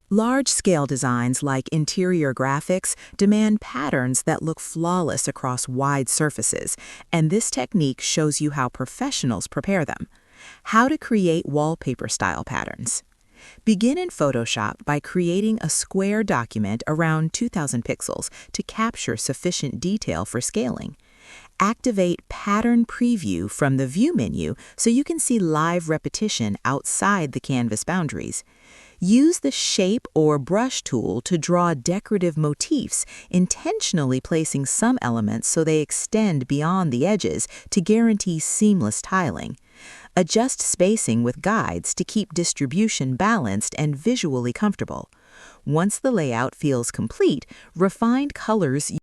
Large-scale designs like interior graphics demand patterns that look flawless across wide surfaces, and this technique shows you how professionals prepare them. How to create wallpaper-style patterns. Begin in Photoshop by creating a square document around 2,000 pixels to capture sufficient detail for scaling. Activate Pattern Preview from the View menu so you can see live repetition outside the canvas boundaries. Use the Shape or Brush tool to draw decorative motifs, intentionally placing some elements so they extend beyond the edges to guarantee seamless tiling. Adjust spacing with guides to keep distribution balanced and visually comfortable. Once the layout feels complete, refined colors